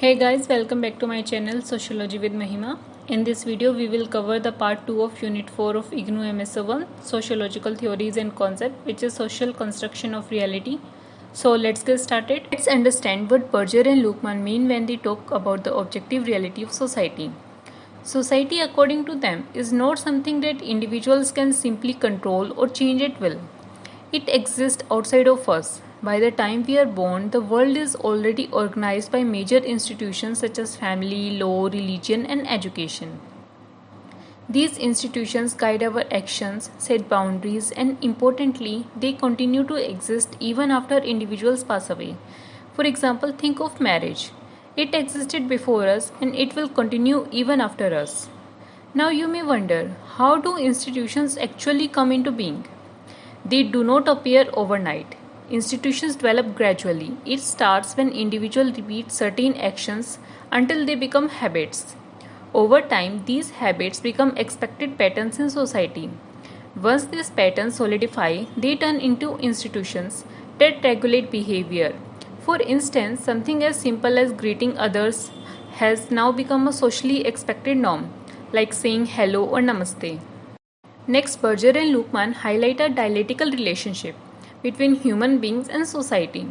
Hey guys, welcome back to my channel Sociology with Mahima. In this video, we will cover the part 2 of Unit 4 of IGNOU MSO-001, Sociological Theories and Concepts, which is Social Construction of Reality. So let's get started. Let's understand what Berger and Luckmann mean when they talk about the objective reality of society. Society, according to them, is not something that individuals can simply control or change at will. It exists outside of us. By the time we are born, the world is already organized by major institutions such as family, law, religion, and education. These institutions guide our actions, set boundaries, and importantly, they continue to exist even after individuals pass away. For example, think of marriage. It existed before us and it will continue even after us. Now you may wonder, how do institutions actually come into being? They do not appear overnight. Institutions develop gradually. It starts when individuals repeat certain actions until they become habits. Over time, these habits become expected patterns in society. Once these patterns solidify, they turn into institutions that regulate behavior. For instance, something as simple as greeting others has now become a socially expected norm, like saying hello or namaste. Next, Berger and Luckmann highlight a dialectical relationship between human beings and society.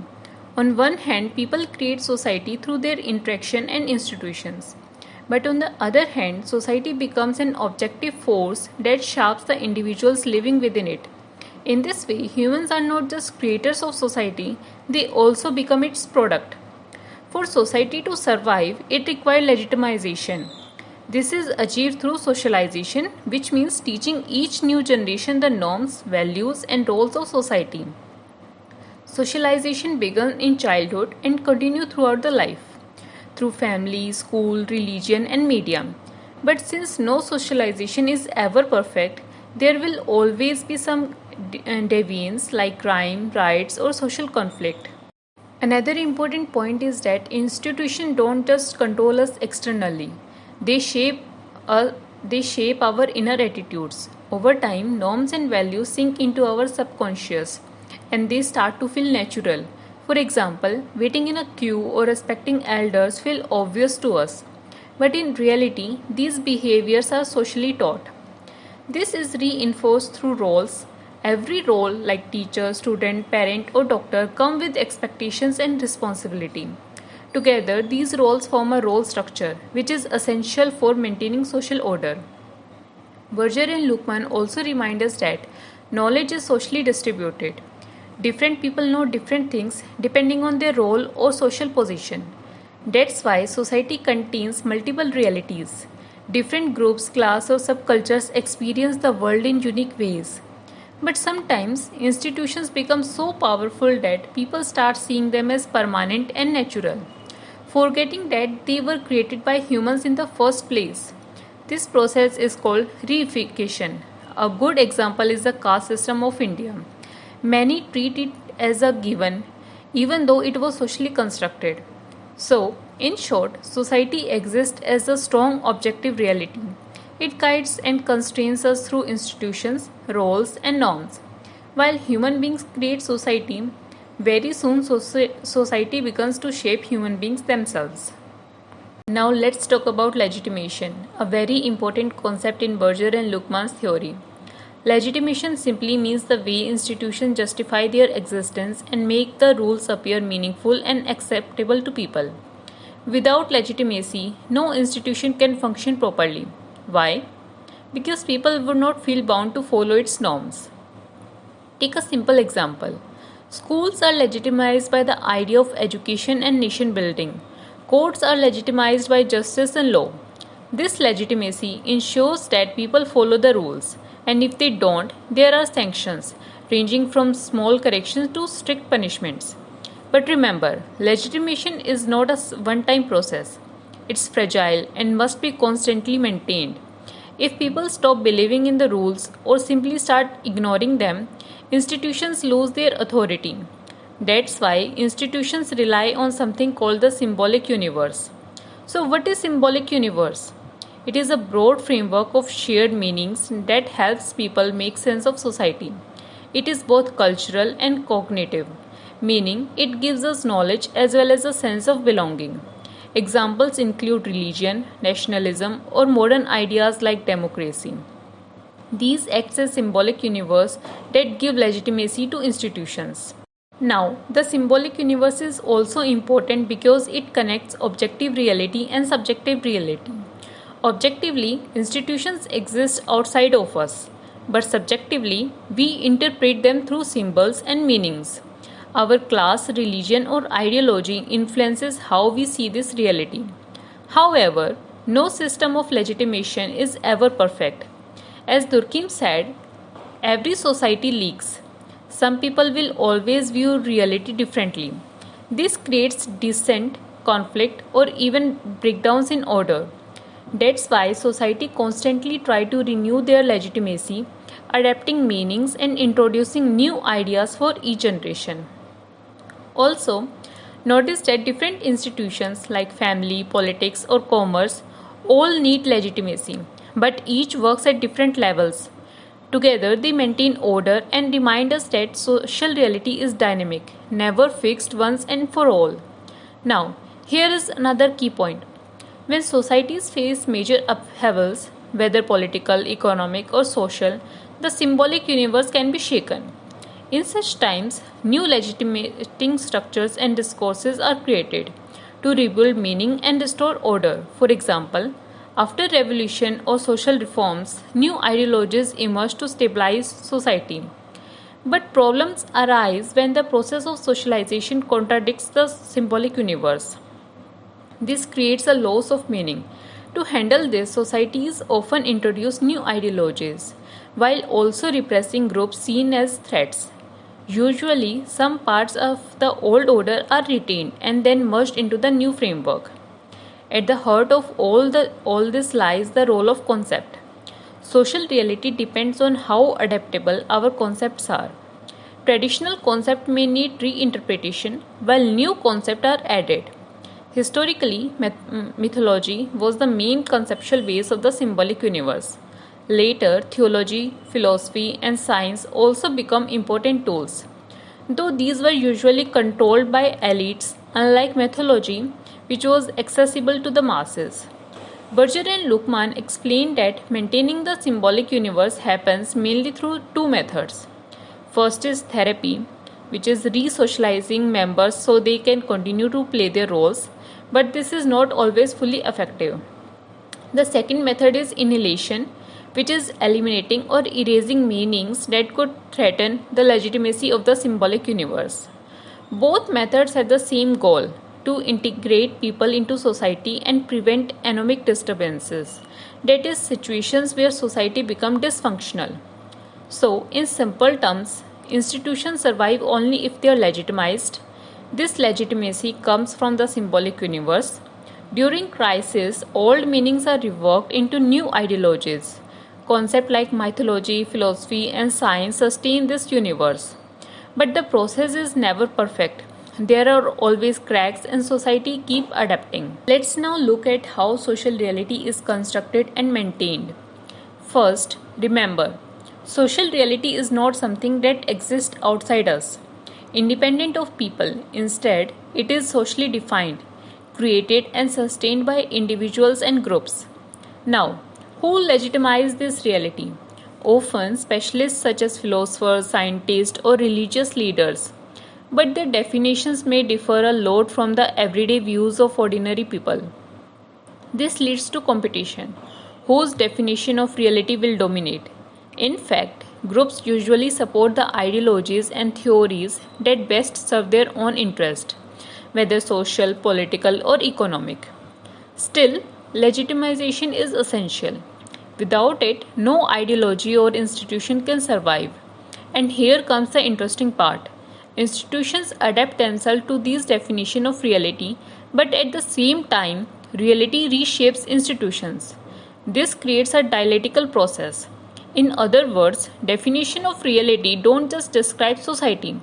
On one hand, people create society through their interaction and institutions. But on the other hand, society becomes an objective force that shapes the individuals living within it. In this way, humans are not just creators of society, they also become its product. For society to survive, it requires legitimation. This is achieved through socialization, which means teaching each new generation the norms, values, and roles of society. Socialization begins in childhood and continues throughout the life, through family, school, religion, and media. But since no socialization is ever perfect, there will always be some deviance like crime, riots, or social conflict. Another important point is that institutions don't just control us externally. They shape our inner attitudes. Over time, norms and values sink into our subconscious and they start to feel natural. For example, waiting in a queue or respecting elders feel obvious to us. But in reality, these behaviors are socially taught. This is reinforced through roles. Every role, like teacher, student, parent, or doctor, come with expectations and responsibility. Together, these roles form a role structure, which is essential for maintaining social order. Berger and Luckmann also remind us that knowledge is socially distributed. Different people know different things depending on their role or social position. That's why society contains multiple realities. Different groups, class, or subcultures experience the world in unique ways. But sometimes institutions become so powerful that people start seeing them as permanent and natural, forgetting that they were created by humans in the first place. This process is called reification. A good example is the caste system of India. Many treat it as a given, even though it was socially constructed. So, in short, society exists as a strong objective reality. It guides and constrains us through institutions, roles, and norms. While human beings create society, very soon society begins to shape human beings themselves. Now let's talk about legitimation, a very important concept in Berger and Luckmann's theory. Legitimation simply means the way institutions justify their existence and make the rules appear meaningful and acceptable to people. Without legitimacy, no institution can function properly. Why? Because people would not feel bound to follow its norms. Take a simple example. Schools are legitimized by the idea of education and nation building. Courts are legitimized by justice and law. This legitimacy ensures that people follow the rules, and if they don't, there are sanctions, ranging from small corrections to strict punishments. But remember, legitimation is not a one-time process. It's fragile and must be constantly maintained. If people stop believing in the rules or simply start ignoring them, institutions lose their authority. That's why institutions rely on something called the symbolic universe. So, what is symbolic universe? It is a broad framework of shared meanings that helps people make sense of society. It is both cultural and cognitive, meaning it gives us knowledge as well as a sense of belonging. Examples include religion, nationalism, or modern ideas like democracy. These act as symbolic universe that give legitimacy to institutions. Now, the symbolic universe is also important because it connects objective reality and subjective reality. Objectively, institutions exist outside of us, but subjectively, we interpret them through symbols and meanings. Our class, religion, or ideology influences how we see this reality. However, no system of legitimation is ever perfect. As Durkheim said, every society leaks. Some people will always view reality differently. This creates dissent, conflict, or even breakdowns in order. That's why society constantly try to renew their legitimacy, adapting meanings and introducing new ideas for each generation. Also, notice that different institutions like family, politics, or commerce all need legitimacy, but each works at different levels. Together, they maintain order and remind us that social reality is dynamic, never fixed once and for all. Now, here is another key point. When societies face major upheavals, whether political, economic, or social, the symbolic universe can be shaken. In such times, new legitimating structures and discourses are created to rebuild meaning and restore order. For example, after revolution or social reforms, new ideologies emerge to stabilize society. But problems arise when the process of socialization contradicts the symbolic universe. This creates a loss of meaning. To handle this, societies often introduce new ideologies, while also repressing groups seen as threats. Usually, some parts of the old order are retained and then merged into the new framework. At the heart of all this lies the role of concept. Social reality depends on how adaptable our concepts are. Traditional concepts may need reinterpretation, while new concepts are added. Historically, mythology was the main conceptual base of the symbolic universe. Later, theology, philosophy, and science also become important tools. Though these were usually controlled by elites, unlike mythology, which was accessible to the masses. Berger and Luckmann explained that maintaining the symbolic universe happens mainly through two methods. First is therapy, which is re-socializing members so they can continue to play their roles, but this is not always fully effective. The second method is annihilation, which is eliminating or erasing meanings that could threaten the legitimacy of the symbolic universe. Both methods have the same goal: to integrate people into society and prevent anomic disturbances, that is, situations where society becomes dysfunctional. So, in simple terms, institutions survive only if they are legitimized. This legitimacy comes from the symbolic universe. During crisis, old meanings are reworked into new ideologies. Concepts like mythology, philosophy, and science sustain this universe. But the process is never perfect. There are always cracks and society keep adapting. Let's now look at how social reality is constructed and maintained. First, remember, social reality is not something that exists outside us, independent of people. Instead, it is socially defined, created and sustained by individuals and groups. Now, who legitimize this reality? Often, specialists such as philosophers, scientists, or religious leaders. But their definitions may differ a lot from the everyday views of ordinary people. This leads to competition. Whose definition of reality will dominate? In fact, groups usually support the ideologies and theories that best serve their own interest, whether social, political, or economic. Still, legitimization is essential. Without it, no ideology or institution can survive. And here comes the interesting part. Institutions adapt themselves to these definitions of reality, but at the same time, reality reshapes institutions. This creates a dialectical process. In other words, definitions of reality don't just describe society,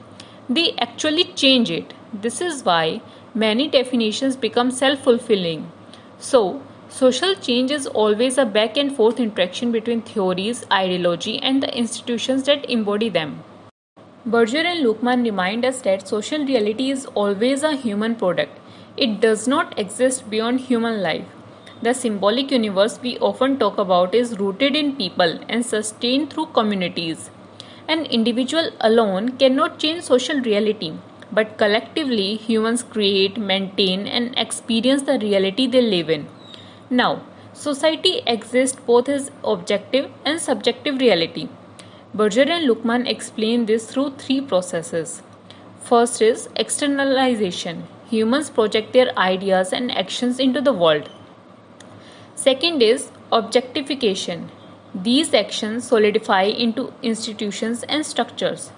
they actually change it. This is why many definitions become self-fulfilling. So, social change is always a back and forth interaction between theories, ideology, and the institutions that embody them. Berger and Luckmann remind us that social reality is always a human product. It does not exist beyond human life. The symbolic universe we often talk about is rooted in people and sustained through communities. An individual alone cannot change social reality, but collectively humans create, maintain, and experience the reality they live in. Now, society exists both as objective and subjective reality. Berger and Luckmann explain this through three processes. First is externalization. Humans project their ideas and actions into the world. Second is objectification. These actions solidify into institutions and structures.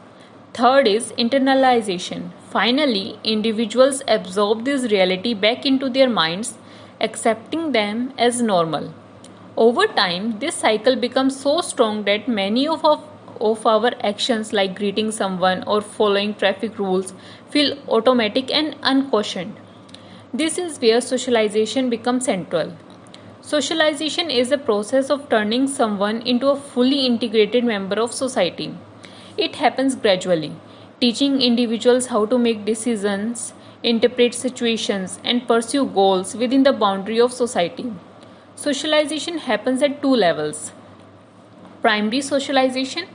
Third is internalization. Finally, individuals absorb this reality back into their minds, accepting them as normal. Over time, this cycle becomes so strong that many of our actions, like greeting someone or following traffic rules, feel automatic and unquestioned. This is where socialization becomes central. Socialization is the process of turning someone into a fully integrated member of society. It happens gradually, teaching individuals how to make decisions, interpret situations, and pursue goals within the boundary of society. Socialization happens at two levels. Primary socialization.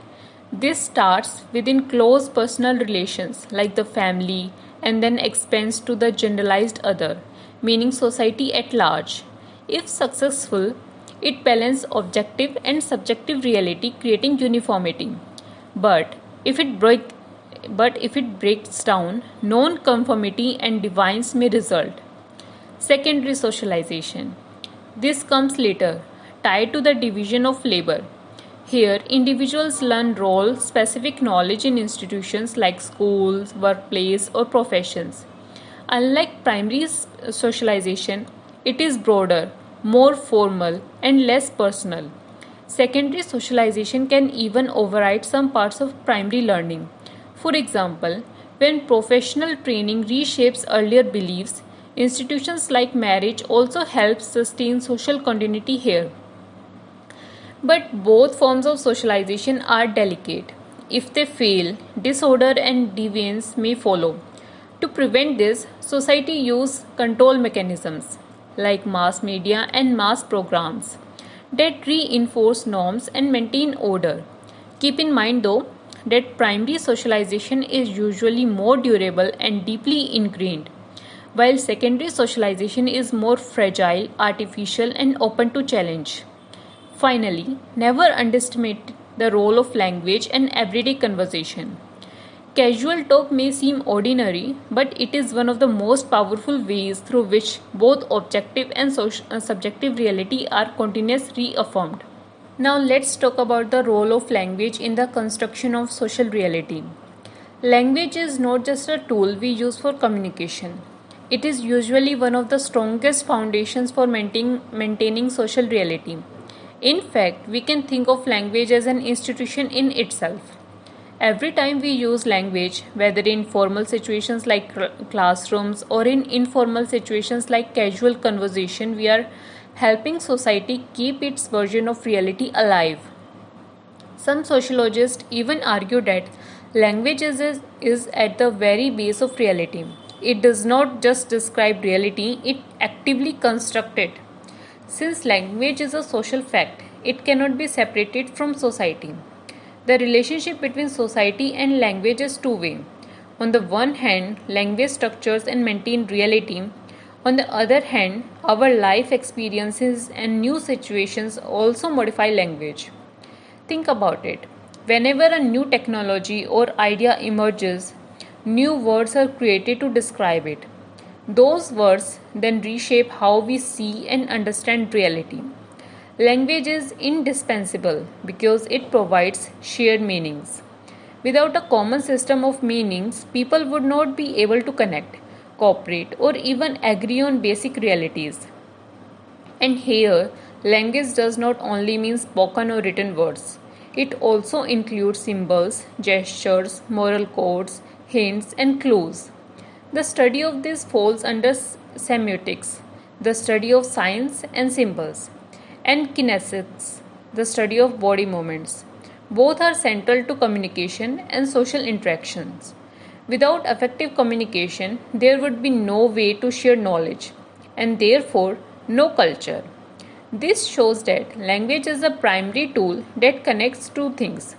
This starts within close personal relations like the family and then expands to the generalized other, meaning society at large. If successful, it balances objective and subjective reality, creating uniformity. But if it breaks down, non-conformity and divisions may result. Secondary socialization. This comes later, tied to the division of labor. Here, individuals learn role-specific knowledge in institutions like schools, workplace, or professions. Unlike primary socialization, it is broader, more formal, and less personal. Secondary socialization can even override some parts of primary learning. For example, when professional training reshapes earlier beliefs, institutions like marriage also help sustain social continuity here. But both forms of socialization are delicate. If they fail, disorder and deviance may follow. To prevent this, society uses control mechanisms like mass media and mass programs that reinforce norms and maintain order. Keep in mind though that primary socialization is usually more durable and deeply ingrained, while secondary socialization is more fragile, artificial, and open to challenge. Finally, never underestimate the role of language in everyday conversation. Casual talk may seem ordinary, but it is one of the most powerful ways through which both objective and subjective reality are continuously reaffirmed. Now let's talk about the role of language in the construction of social reality. Language is not just a tool we use for communication. It is usually one of the strongest foundations for maintaining social reality. In fact, we can think of language as an institution in itself. Every time we use language, whether in formal situations like classrooms or in informal situations like casual conversation, we are helping society keep its version of reality alive. Some sociologists even argue that language is at the very base of reality. It does not just describe reality, it actively constructs it. Since language is a social fact, it cannot be separated from society. The relationship between society and language is two-way. On the one hand, language structures and maintain reality. On the other hand, our life experiences and new situations also modify language. Think about it. Whenever a new technology or idea emerges, new words are created to describe it. Those words then reshape how we see and understand reality. Language is indispensable because it provides shared meanings. Without a common system of meanings, people would not be able to connect, cooperate, or even agree on basic realities. And here, language does not only mean spoken or written words. It also includes symbols, gestures, moral codes, hints, and clues. The study of this falls under semiotics, the study of signs and symbols, and kinesics, the study of body movements. Both are central to communication and social interactions. Without effective communication, there would be no way to share knowledge and therefore no culture. This shows that language is a primary tool that connects two things: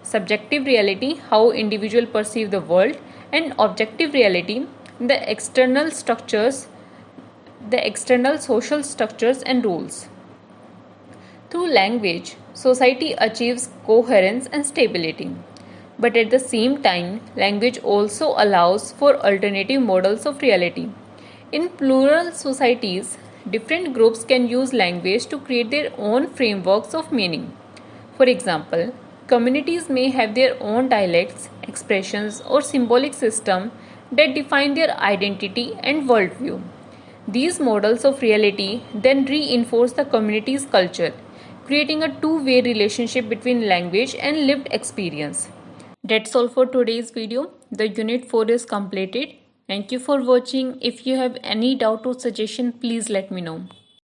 subjective reality, how individuals perceive the world, and objective reality, the external structures, the external social structures and rules. Through language, society achieves coherence and stability. But at the same time, language also allows for alternative models of reality. In plural societies, different groups can use language to create their own frameworks of meaning. For example, communities may have their own dialects, expressions, or symbolic system that define their identity and worldview. These models of reality then reinforce the community's culture, creating a two-way relationship between language and lived experience. That's all for today's video. The unit 4 is completed. Thank you for watching. If you have any doubt or suggestion, please let me know.